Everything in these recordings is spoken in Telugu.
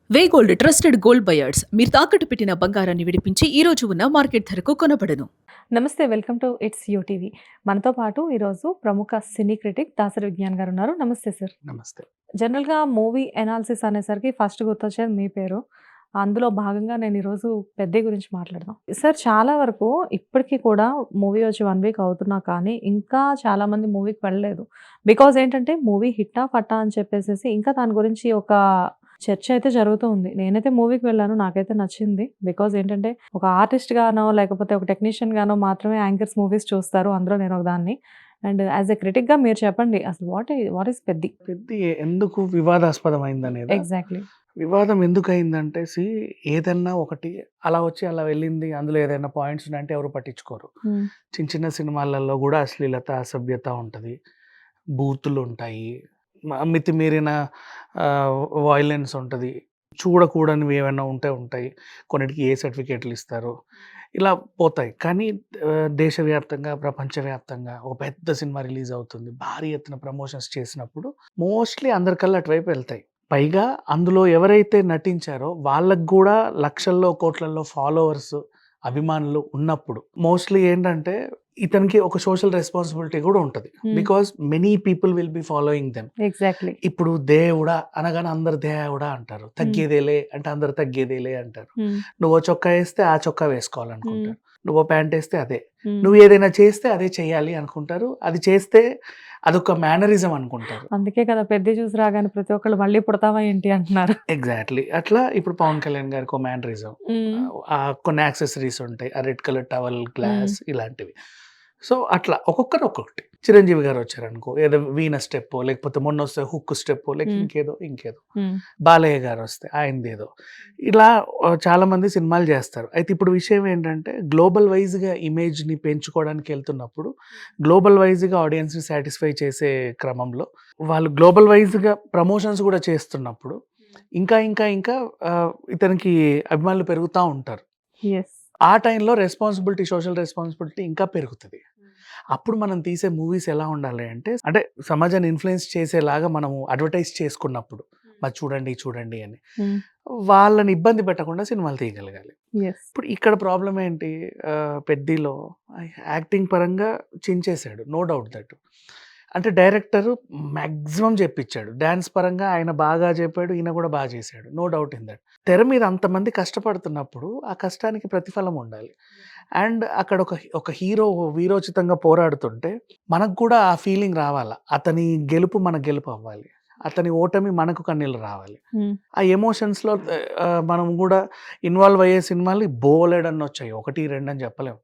వే గోల్డ్ ట్రస్టెడ్ గోల్డ్ బయర్స్ మీరు తాకట్టు పెట్టిన బంగారాన్ని విడిపించి ఈ రోజు ఉన్న మార్కెట్ ధరకు కొనబడను. నమస్తే, వెల్కమ్ టు ఇట్స్ యూటీవీ. మనతో పాటు ఈరోజు ప్రముఖ సినీ క్రిటిక్ దాసరి విజ్ఞాన్ గారు ఉన్నారు. నమస్తే సార్. నమస్తే. జనరల్‌గా మూవీ ఎనాలిసిస్ అనేసరికి ఫస్ట్ గుర్తొచ్చేది మీ పేరు. అందులో భాగంగా నేను ఈరోజు 'పెద్ది' గురించి మాట్లాడదాం. సార్, చాలా వరకు ఇప్పటికి కూడా మూవీ వచ్చి 1 వీక్ అవుతున్నా కానీ ఇంకా చాలామంది మూవీకి వెళ్ళలేదు. బికాజ్ ఏంటంటే మూవీ హిట్టా ఫట్టా అని చెప్పేసేసి ఇంకా దాని గురించి ఒక చర్చ అయితే జరుగుతూ ఉంది. నేనైతే మూవీకి వెళ్ళాను. నాకైతే నచ్చింది. బికాజ్ ఏంటంటే ఒక ఆర్టిస్ట్ గానో లేకపోతే ఒక టెక్నీషియన్ గానో మాత్రమే యాంకర్స్ మూవీస్ చూస్తారు. అందులో నేను ఒకదాన్ని. అండ్ యాస్ ఎ క్రిటిక్‌గా మీరు చెప్పండి, అసలు వాట్ ఈస్ 'పెద్ది'? పెద్ది ఎందుకు వివాదాస్పదమైందనేదా? ఎగ్జాక్ట్‌లీ. వివాదం ఎందుకయిందంటే ఏదన్నా ఒకటి అలా వచ్చి అలా వెళ్ళింది. అందులో ఏదైనా పాయింట్స్ ఉన్నాయంటే ఎవరు పట్టించుకోరు. హ్మ్. చిన్న చిన్న సినిమాలలో కూడా అశ్లీలత, అసభ్యత ఉంటది. బూతులుంటాయి. మితిమీరిన వయలెన్స్ ఉంటది. చూడకూడనివి ఏమైనా ఉంటాయి. కొన్నిటికి ఏ సర్టిఫికేట్లు ఇస్తారు. ఇలా పోతాయి. కానీ దేశవ్యాప్తంగా, ప్రపంచవ్యాప్తంగా ఒక పెద్ద సినిమా రిలీజ్ అవుతుంది. భారీ ఎత్తున ప్రమోషన్స్ చేసినప్పుడు మోస్ట్‌లీ అందరి కళ్ళు అటువైపు వెళ్తాయి. పైగా అందులో ఎవరైతే నటించారో వాళ్ళకి గూడా లక్షల్లో, కోట్లల్లో ఫాలోవర్స్, అభిమానులు ఉన్నప్పుడు మోస్ట్‌లీ ఏంటంటే ఇతనికి ఒక సోషల్ రెస్పాన్సిబిలిటీ కూడా ఉంటది. Because many people will be following them. Exactly. ఇప్పుడు దేవుడా అనగానే అందరు దేవుడా అంటారు. తగ్గేదేలే అంటే అందరు తగ్గేదేలే అంటారు. హ్మ్. నువ్వో చొక్కా వేస్తే ఆ చొక్కా వేసుకోవాలనుకుంటారు. నువ్వో ప్యాంట్ వేస్తే అదే. హ్మ్. నువ్వు ఏదైనా చేస్తే అదే చేయాలి అనుకుంటారు. అది చేస్తే అదొక మేనరిజం అనుకుంటారు. అందుకే కదా 'పెద్ది' చూసి రాగానే ప్రతి ఒక్కళ్ళు మళ్ళీ పుడతావా ఏంటి అంటున్నారు. ఎగ్జాక్ట్‌లీ. అట్లా ఇప్పుడు పవన్ కళ్యాణ్ గారికి ఒక మేనరిజం. హ్మ్. కొన్ని యాక్సెసరీస్ ఉంటాయి. ఆ రెడ్ కలర్ టవల్, హ్మ్. గ్లాస్ ఇలాంటివి. సో, అట్లా ఒక్కొక్కరు ఒక్కొక్కటి. చిరంజీవి గారు వచ్చారనుకో, ఏదో వీణ స్టెప్పో, లేకపోతే మొన్నొస్తే హుక్ స్టెప్పో, లేక ఇంకేదో. హ్మ్. బాలయ్య గారొస్తే ఆయనదేదో. ఇలా చాలామంది సినిమాలు జేస్తారు. అయితే ఇప్పుడు విషయం ఏంటంటే, గ్లోబల్ వైస్‌గా ఇమేజ్‌ని పెంచుకోవడానికి ఎళ్తున్నప్పుడు, గ్లోబల్ వైస్‌గా ఆడియన్స్‌ని సాటిస్ఫై చేసే క్రమంలో, వాళ్ళు గ్లోబల్ వైస్‌గా ప్రమోషన్స్ గూడా చేస్తున్నప్పుడు, ఇంకా ఇతనికి అభిమానులు పెరుగుతా ఉంటారు. యెస్. ఆ టైంలో సోషల్ రెస్పాన్సిబిలిటీ ఇంకా పెరుగుతది. అప్పుడు మనం తీసే మూవీస్ ఎలా ఉండాలి అంటే సమాజాన్ని ఇన్‌ఫ్లుయెన్స్ చేసేలాగా మనము అడ్వర్టైజ్ చేసుకున్నప్పుడు, మరి చూడండి అని. హ్మ్. వాళ్ళని ఇబ్బంది పెట్టకుండా సినిమాలు తీయగలగాలి. యెస్. ఇప్పుడు ఇక్కడ ప్రాబ్లమ్ ఏంటి, 'పెద్దిలో' యాక్టింగ్ పరంగా చించేసాడు. No doubt that. అంటే డైరెక్టర్ మాక్సిమం జెప్పిచ్చాడు. డాన్స్ పరంగా ఆయన బాగా జెప్పాడు. ఈయన గూడా చేశాడు. No doubt in that. తెర మీద అంతమంది కష్టపడుతున్నప్పుడు ఆ కష్టానికి ప్రతిఫలం ఉండాలి. అండ్ అక్కడ ఒక హీరో వీరోచితంగా పోరాడుతుంటే మనకు కూడా ఆ ఫీలింగ్ రావాల. అతని గెలుపు మన గెలుపు అవ్వాలి. అతని ఓటమి మనకు కన్నీళ్ళు రావాలి. హ్మ్. ఆ ఎమోషన్స్‌లో మనం గూడా ఇన్వాల్వ్ అయ్యే సినిమాలు బోలెడన్నొచ్చాయి. 1, 2 అని చెప్పలేం.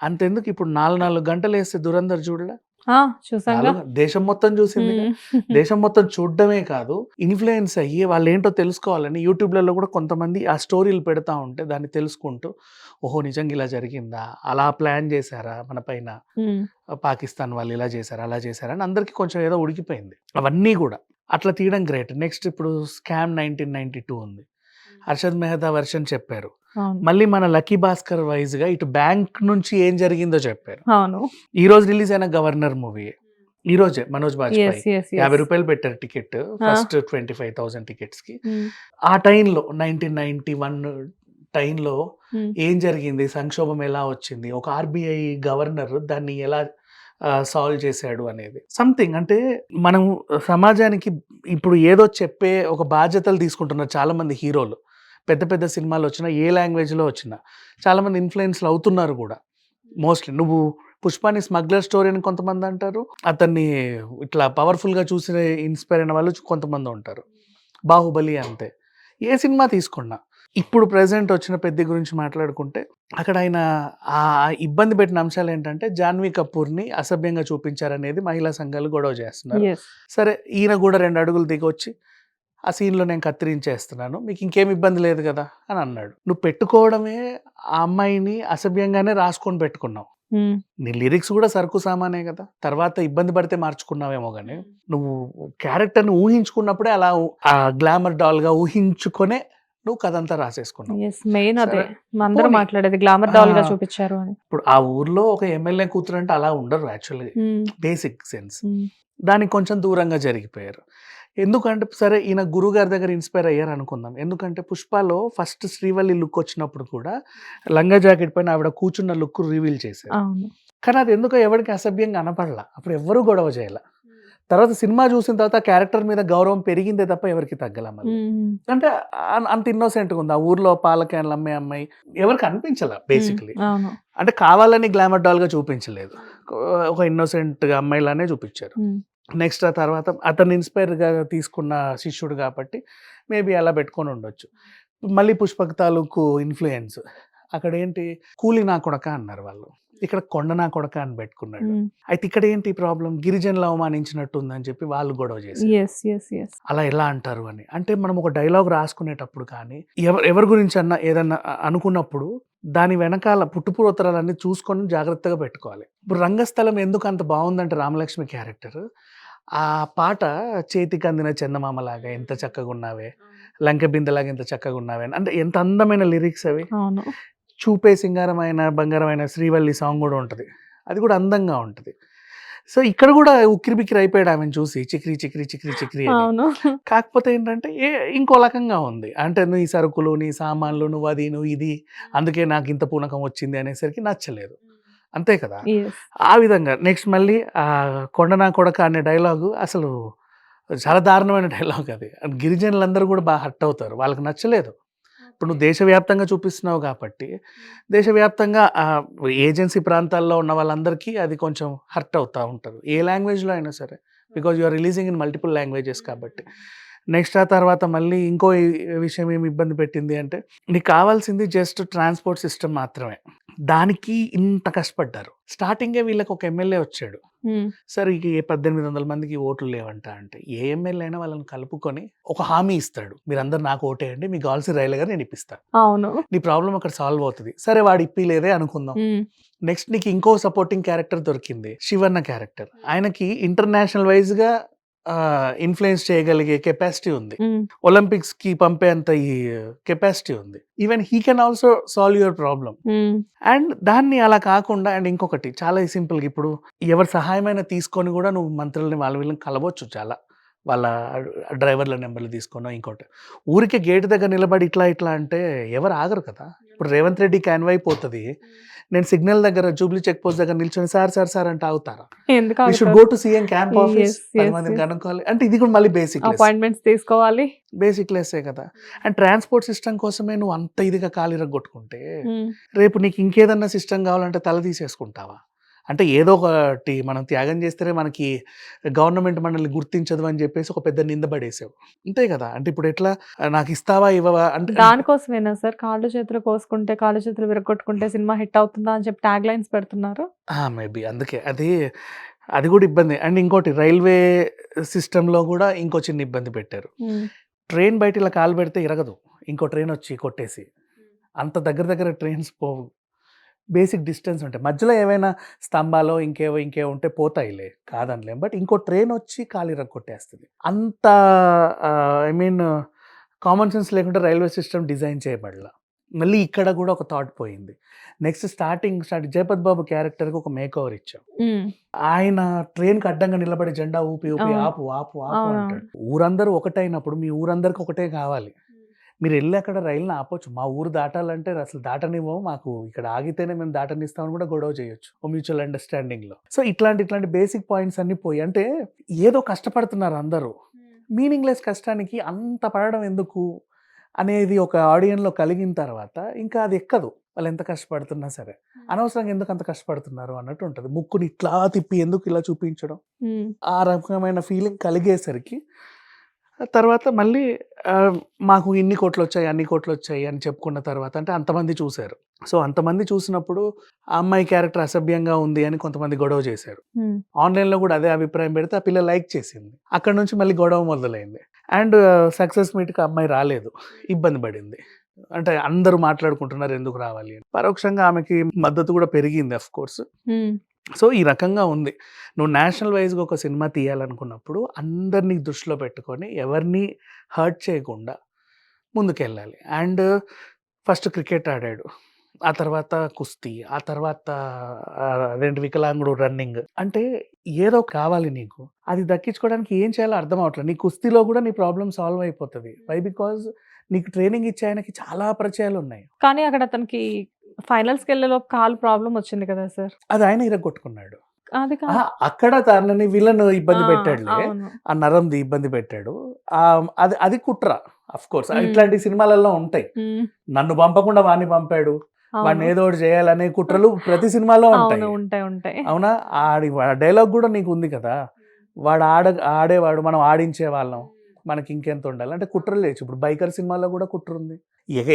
అంతెందుకు ఇప్పుడు 4 గంటలేస్తే 'దురంధర్' చూడలే? ఆ! చూసాంగా. దేశం మొత్తం చూసిందిగా. హ్మ్. దేశం మొత్తం చూడడమే కాదు, ఇన్‌ఫ్లుయెన్స్ అయ్యి వాళ్ళేంటో తెలుసుకోవాలని యూట్యూబ్‌లలో కూడా కొంతమంది ఆ స్టోరీలు పెడతా ఉంటే దాన్ని తెలుసుకుంటూ, ఓహో! నిజంగా ఇలా జరిగిందా? అలా ప్లాన్ చేశారా మన పైన? హ్మ్. పాకిస్తాన్ వాళ్ళు ఇలా చేశారా? అలా చేశారా? అని అందరికి కొంచెం ఏదో ఉడికిపోయింది. అవన్నీ గూడా. అట్లా తీయడం గ్రేట్. నెక్స్ట్ ఇప్పుడు 'స్కామ్ 1992' ఉంది. హర్షద్ మెహతా వెర్షన్ చెప్పారు. అవును. మళ్ళీ మన 'లక్కీ భాస్కర్' వైస్‌గా ఇటు బ్యాంక్ నుంచి ఏం జరిగిందో చెప్పారు. అవును. ఈరోజు రిలీజ్ అయిన 'గవర్నర్' మూవీ. ఈరోజే మనోజ్ బాజ్‌పేయి యెస్. రూ. 50 పెట్టారు టికెట్. ఆ! ఫస్ట్ 25,000 టికెట్స్‌కి. హ్మ్. ఆ టైంలో 1991 టైంలో హ్మ్. ఏం జరిగింది? సంక్షోభం ఎలా వచ్చింది? ఒక ఆర్‌బీఐ గవర్నర్ దాన్ని ఎలా సాల్వ్ చేశాడు అనేది. సంథింగ్ అంటే మనం సమాజానికి ఇప్పుడు ఏదో చెప్పే ఒక బాధ్యతలు తీసుకుంటున్నారు చాలామంది హీరోలు. పెద్ద పెద్ద సినిమాలొచ్చినా, ఏ లాంగ్వేజ్‌లో వచ్చినా. చాలామంది ఇన్‌ఫ్లుయెన్స్‌లు అవుతున్నారు గూడా. మోస్ట్‌లీ. నువ్వు 'పుష్పాని' స్మగ్లర్ స్టోరీ అని కొంతమందంటారు. అతన్ని ఇట్లా పవర్‌ఫుల్‌గా చూసి ఇన్‌స్పైర్ అయిన వాళ్ళు కొంతమందుంటారు. 'బాహుబలి' అంతే. ఏ సినిమా తీసుకున్నా. ఇప్పుడు ప్రెజెంట్ వచ్చిన 'పెద్ది' గురించి మాట్లాడుకుంటే, అక్కడ ఆయన ఇబ్బంది పెట్టిన అంశాలేంటంటే, 'జాన్వీ కపూర్‌ని' అసభ్యంగా చూపించారనేది మహిళా సంఘాలు గొడవ చేస్తున్నారు. యెస్. సరే ఈయన గూడా 2 అడుగులు దిగొచ్చి, ఆ సీన్‌లో నేను కత్తిరించేస్తున్నాను. మీకింకేమి ఇబ్బంది లేదు గదా! అని అన్నాడు. నువ్వు పెట్టుకోవడమే ఆ అమ్మాయిని అసభ్యంగానే రాసుకొని పెట్టుకున్నావు. హ్మ్. నీ లిరిక్స్ గూడా సరుకు సామానే గదా! తర్వాత ఇబ్బంది పడితే మార్చుకున్నావేమో గానీ, నువ్వు క్యారెక్టర్‌ని ఊహించుకున్నప్పుడే అలా ఆ గ్లామర్ డాల్‌గా ఊహించుకొనే నువ్వు కథంతా రాసేసుకున్నావు. యెస్. మెయిన్ అదే. సరే అందరూ పోనీ. మాట్లాడేది గ్లామర్ ఆ! డాల్‌గా చూపిచ్చారు అని. ఇప్పుడు ఆ ఊర్లో ఒక ఎమ్మెల్యే కూతురంటే అలా ఉండరు యాక్చువల్‌గా. హ్మ్. Basic sense. హ్మ్. దానికి కొంచెం దూరంగా జరిగిపోయారు. ఎందుకంటే సరే ఈయన గురుగారి దగ్గర ఇన్స్పైర్ అయ్యారు అనుకుందాం. ఎందుకంటే 'పుష్పలో' ఫస్ట్ శ్రీవల్లి లుక్ వచ్చినప్పుడు కూడా లంగా జాకెట్ పైన ఆవిడ కూర్చున్న లుక్ రివీల్ చేశారు. అవును. కానీ అది ఎందుకో ఎవరికీ అసభ్యంగా కనపడలా. అప్పుడు ఎవ్వరు గొడవ చేయలా. తర్వాత సినిమా చూసిన తర్వాత క్యారెక్టర్ మీద గౌరవం పెరిగిందే తప్ప ఎవరికీ తగ్గల మళ్ళీ. హ్మ్. అంటే అంత ఇన్నోసెంట్‌గా ఉంది. ఆ ఊర్లో పాల క్యాన్లు అమ్మే అమ్మాయి ఎవరికి అనిపించలా బేసికల్లీ. అవును. అంటే కావాలని గ్లామర్ డాల్‌గా చూపించలేదు. ఒక ఇన్నోసెంట్‌గా అమ్మాయిలానే చూపించారు. హ్మ్. నెక్స్ట్ ఆ తర్వాత అతన్ని ఇన్స్పైర్‌గా తీసుకున్న శిష్యుడు కాబట్టి మేబీ అలా పెట్టుకొని ఉండొచ్చు. మళ్ళీ 'పుష్పక్' తాలూకు ఇన్‌ఫ్లూయెన్స్ అక్కడేంటి 'కూలి నా కొడకా' అన్నారు వాళ్ళు. ఇక్కడ 'కొండ నా కొడకా' అని పెట్టుకున్నాడు. హ్మ్. అయితే ఇక్కడేంటి ప్రాబ్లమ్ గిరిజనులు అవమానించినట్టు ఉందని చెప్పి వాళ్ళు గొడవ చేశారు. యెస్. అలా ఎలా అంటారు అని. అంటే మనం ఒక డైలాగ్ రాసుకునేటప్పుడు కానీ ఎవరి గురించన్నా ఏదన్నా అనుకున్నప్పుడు దాని వెనకాల పుట్టుపూర్వోత్తరాలన్నీ చూసుకొని జాగ్రత్తగా పెట్టుకోవాలి. ఇప్పుడు 'రంగస్థలం' ఎందుకు అంత బావుందంటే రామలక్ష్మి క్యారెక్టర్ ఆ పాట 'చేతికి అందిన చందమామలాగా ఎంత చక్కగున్నావే, లంకె బిందెలాగా ఎంత చక్కగున్నావే' అంటే ఎంత అందమైన లిరిక్స్ అవి. అవును. 'చూపే సింగారమైన బంగారమైన శ్రీవల్లి' సాంగ్ గూడా ఉంటది. అది కూడా అందంగా ఉంటది. సో, ఇక్కడ గూడా ఉక్కిరిబిక్కిరి అయిపోయాడు ఆమెను చూసి. చిక్రీ అని. అవును. కాకపోతే ఏంటంటే ఇంకో రకంగా ఉంది. అంటే నీ సరుకులు, నీ సామాన్లు, నువ్వది, నువ్వు ఇది, అందుకే నాకింత పూనకం వచ్చింది అనేసరికి నచ్చలేదు. అంతే కదా! యెస్. ఆ విధంగా నెక్స్ట్ మళ్ళీ 'కొండ నా కొడకా' అనే డైలాగు అసలు చాలా దారుణమైన డైలాగ్ అది. గిరిజనులందరూ గూడా హర్ట్ అవుతారు. వాళ్ళకి నచ్చలేదు. ఇప్పుడు నువ్వు దేశవ్యాప్తంగా చూపిస్తున్నావు కాబట్టి, దేశవ్యాప్తంగా ఏజెన్సీ ప్రాంతాల్లో ఉన్న వాళ్ళందరికీ అది కొంచెం హర్ట్ అవుతా ఉంటారు. ఏ లాంగ్వేజ్‌లో అయినా సరే. Because you are releasing in multiple languages కాబట్టి. నెక్స్ట్ ఆ తర్వాత మళ్ళీ ఇంకో విషయం ఏమి ఇబ్బంది పెట్టింది అంటే, నీకు కావాల్సింది జస్ట్ ట్రాన్స్‌పోర్ట్ సిస్టమ్ మాత్రమే. దానికి ఇంత కష్టపడ్డారు. స్టార్టింగే వీళ్ళకి ఒక ఎమ్మెల్యే వచ్చాడు. హ్మ్. సార్ ఈ 1800 మందికి ఓట్లు లేవంట అంటే, ఏ ఎమ్మెల్యే అయినా వాళ్ళని కలుపుకొని ఒక హామీ ఇస్తాడు. మీరందరూ నాకు ఓటేయండి. మీకు కావాల్సిన రైలు గాని నేను ఇప్పిస్తా. అవును. నీ ప్రాబ్లమ్ అక్కడ సాల్వ్ అవుతది. సరే వాడు ఇప్పియలేదే అనుకుందాం. హ్మ్. నెక్స్ట్ నీకు ఇంకో సపోర్టింగ్ క్యారెక్టర్ దొరికింది. శివన్న క్యారెక్టర్. ఆయనకి ఇంటర్నేషనల్ వైస్‌గా ఇన్‌ఫ్లుయెన్స్ చేయగలిగే కెపాసిటీ ఉంది. హ్మ్. ఒలింపిక్స్‌కి పంపేంత ఈ కెపాసిటీ ఉంది. Even he can also solve your problem. హ్మ్. అండ్ దాన్ని అలా కాకుండా అండ్ ఇంకొకటి చాలా సింపుల్‌గా ఇప్పుడు ఎవరి సహాయమైనా తీసుకొని గూడా నువ్వు మంత్రులని వాళ్ళ వీళ్ళని కలవచ్చు చాలా. వాళ్ళ డ్రైవర్ల నంబర్‌లు తీసుకొనో ఇంకోటి. ఊరికే గేట్ దగ్గర నిలబడి ఇట్లా అంటే ఎవరు ఆగరు కదా! ఇప్పుడు రేవంత్ రెడ్డి క్యాన్వాయ్ పోతది. నేను సిగ్నల్ దగ్గర జూబ్లీ చెక్ పోస్ట్ దగ్గర నిల్చొని సార్ అంటే ఆగుతారా? ఎందుకు వి షుడ్ ఆగుతారు? Go to CM camp office. Yes. 10 yes. మందిని యెస్. కనుక్కోవాలి. అంటే ఇది కూడా మళ్ళీ బేసిక్ లెస్. అపాయింట్‌మెంట్స్ తీసుకోవాలి. బేసిక్ లెస్సే కదా! అండ్ ట్రాన్స్‌పోర్ట్ సిస్టమ్ కోసమే నువ్వు అంత ఇదిగా కాలిరగ్గొట్టుకుంటే, హ్మ్. రేపు నీకు ఇంకేదన్నా సిస్టమ్ కావాలంటే తల తీసేసుకుంటావా? అంటే ఏదో ఒకటి మనం త్యాగం చేస్తేనే మనకి గవర్నమెంట్ మనల్ని గుర్తించదు అని చెప్పేసి ఒక పెద్ద నింద పడేసావు. అంతే కదా! అంటే ఇప్పుడు ఎట్లా నాకు ఇస్తావా? ఇవ్వవా? అంటే దానికోసమేనా సార్ కాళ్ళు చేతులు కోసుకుంటే, కాళ్ళు చేతులు విరగ్గొట్టుకుంటే సినిమా హిట్ అవుతుందా అని చెప్పి ట్యాగ్ లైన్స్ పెడుతున్నారు? మేబీ అందుకే. అది కూడా ఇబ్బందే. అండ్ ఇంకోటి రైల్వే సిస్టమ్‌లో కూడా ఇంకో చిన్న ఇబ్బంది పెట్టారు. హ్మ్. ట్రైన్ బయట ఇలా కాలు పెడితే ఇరగదు. ఇంకో ట్రైన్ వచ్చి కొట్టేసి. అంత దగ్గర ట్రైన్స్ పోవు. బేసిక్ డిస్టెన్స్ ఉంటాయి. మధ్యలో ఏవైనా స్తంభాలో ఇంకేవో ఉంటే పోతాయిలే కాదనలేం. బట్ ఇంకో ట్రైన్ వచ్చి కాలు ఇరగ్గొట్టేస్తది. అంత ఐ మీన్ కామన్ సెన్స్ లేకుండా రైల్వే సిస్టమ్ డిజైన్ చేయబడల. మళ్ళీ ఇక్కడ కూడా ఒక థాట్ పోయింది. నెక్స్ట్ స్టార్టింగ్ 'జయపత్ బాబు' క్యారెక్టర్‌కి ఒక మేకోవర్ ఇచ్చాం. హ్మ్. ఆయన ట్రైన్‌కి అడ్డంగా నిలబడి జెండా ఊపి అవును. ఆపు అవునవును. అంటాడు. ఊరందరూ ఒకటైనప్పుడు మీ ఊరందరికి ఒకటే కావాలి. మీరెళ్లి అక్కడ రైలుని ఆపొచ్చు. మా ఊరు దాటాలంటే అసలు దాటనివ్వము. మాకు ఇక్కడ ఆగితేనే మేము దాటనిస్తామని కూడా గొడవ చేయొచ్చు. ఓ మ్యూచువల్ అండర్‌స్టాండింగ్‌లో. సో, ఇట్లాంటి బేసిక్ పాయింట్స్ అన్నీ పోయి అంటే ఏదో కష్టపడుతున్నారు అందరూ. మీనింగ్‌లెస్ కష్టానికి అంత పడడం ఎందుకు? అనేది ఒక ఆడియన్‌లో కలిగిన తర్వాత ఇంకా అది ఎక్కదు. వాళ్ళెంత కష్టపడుతున్నా సరే. అనవసరంగా ఎందుకు అంత కష్టపడుతున్నారు అన్నట్టు ఉంటది. ముక్కుని ఇట్లా తిప్పి ఎందుకు ఇలా చూపించడం? హ్మ్. ఆ రకమైన ఫీలింగ్ కలిగేసరికి తర్వాత మళ్ళీ మాకు ఇన్ని కోట్లొచ్చాయి, అన్ని కోట్లొచ్చాయి అని చెప్పుకున్న తర్వాత అంటే అంతమంది చూసారు. సో, అంతమంది చూసినప్పుడు ఆ అమ్మాయి క్యారెక్టర్ అసభ్యంగా ఉంది అని కొంతమంది గొడవ చేశారు. హ్మ్. ఆన్‌లైన్‌లో కూడా అదే అభిప్రాయం పెడితే ఆ పిల్ల లైక్ చేసింది. అక్కడి నుంచి మళ్ళీ గొడవ మొదలైంది. అండ్ సక్సెస్ మీట్‌కి ఆ అమ్మాయి రాలేదు. ఇబ్బంది పడింది. అంటే అందరూ మాట్లాడుకుంటున్నారు ఎందుకు రావాలి అని. పరోక్షంగా ఆమెకి మద్దతు కూడా పెరిగింది ఆఫ్‌కోర్స్. హ్మ్. సో, ఈ రకంగా ఉంది. నువ్వు నేషనల్ వైస్‌గా ఒక సినిమా తీయాలనుకున్నప్పుడు అందరిని దృష్టిలో పెట్టుకొని ఎవరిని హర్ట్ చేయకుండా ముందుకెళ్ళాలి. అండ్ ఫస్ట్ క్రికెట్ ఆడాడు. ఆ తర్వాత కుస్తీ, ఆ తర్వాత అదేంటి వికలాంగుడు రన్నింగ్. అంటే ఏదో కావాలి నీకు. అది దక్కించుకోవడానికి ఏం చేయాలో అర్థం అవ్వట్లేదు. నీ కుస్తీలో కూడా నీ ప్రాబ్లమ్ సాల్వ్ అయిపోతది. వై? బికాజ్ నీకు ట్రైనింగ్ ఇచ్చే ఆయనకి చాలా పరిచయాలున్నాయి. కానీ అక్కడ అతనికి ఫైనల్స్‌కెళ్ళేలోపు కాలు ప్రాబ్లమ్ వచ్చింది కదా సార్! అది ఆయన ఇరగ్గొట్టుకున్నాడు. అది అహా! కాదు. అక్కడ తనని విలన్ ఇబ్బంది ఆ! పెట్టాడులే. అవును. ఆ నరంది ఇబ్బంది పెట్టాడు. అది అది కుట్ర. ఆఫ్‌కోర్స్ హ్మ్. ఇట్లాంటి సినిమాలలో ఉంటాయి. హ్మ్. నన్ను పంపకుండా వాడిని పంపాడు. వాడిని అవును. ఏదో ఒకటి చేయాలనే కుట్రలు ప్రతి సినిమాలో అవును. ఉంటాయి. ఉంటాయి. ఉంటాయి. అవునా? డైలాగ్ గూడా నీకుంది కదా! వాడు ఆడేవాడు, మనం ఆడించేవాళ్ళం. మనకి ఇంకెంత ఉండాలి. అంటే కుట్రలు చేయొచ్చు. ఇప్పుడు 'బైకర్' సినిమాలో గూడా కుట్రుంది.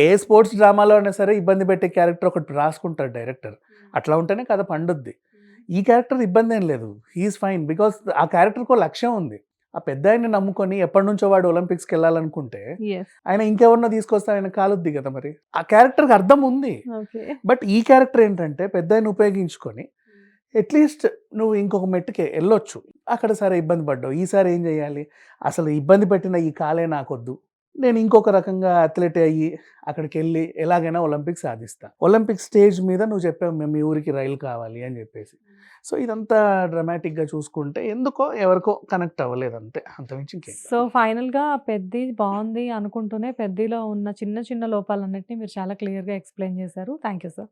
ఏ స్పోర్ట్స్ డ్రామాలో అయినా సరే ఇబ్బంది పెట్టే క్యారెక్టర్ ఒకటి రాసుకుంటాడు డైరెక్టర్. అట్లా ఉంటేనే కథ పండుద్ది. ఈ క్యారెక్టర్ ఇబ్బందేం లేదు. He is fine. బికాజ్ ఆ క్యారెక్టర్‌కో లక్ష్యం ఉంది. ఆ పెద్దాయన్ని నమ్ముకొని ఎప్పటినుంచో వాడు ఒలింపిక్స్‌కెళ్ళాలనుకుంటే, యెస్. ఆయన ఇంకెవరినో తీసుకొస్తే ఆయన కాలుద్ది కదా మరి. ఆ క్యారెక్టర్‌కి అర్థం ఉంది. ఓకే. బట్ ఈ క్యారెక్టర్ ఏంటంటే పెద్దాయన్ని ఉపయోగించుకొని అట్‌లీస్ట్ నువ్వు ఇంకొక మెట్టుకే ఎళ్ళొచ్చు. అక్కడ సరే ఇబ్బంది పడ్డావు. ఈసారి ఏం చేయాలి? అసలు ఇబ్బంది పెట్టిన ఈ కాలే నాకొద్దు. నేను ఇంకొక రకంగా అథ్లెట్ అయ్యి అక్కడికెళ్ళి ఎలాగైనా ఒలింపిక్స్ సాధిస్తా. ఒలింపిక్ స్టేజ్ మీద నువ్వు చెప్పావు మీ ఊరికి రైలు కావాలి అని చెప్పేసి. సో, ఇదంతా డ్రామాటిక్‌గా చూసుకుంటే ఎందుకో ఎవరికో కనెక్ట్ అవ్వలేదు అంతే. అంతకుమించి ఇంకేం సో, కాదు. ఫైనల్‌గా 'పెద్ది' బావుంది అనుకుంటూనే 'పెద్దిలో' ఉన్న చిన్న చిన్న లోపాలన్నిటిని మీరు చాలా క్లియర్‌గా ఎక్స్‌ప్లెయిన్ చేశారు. Thank you sir.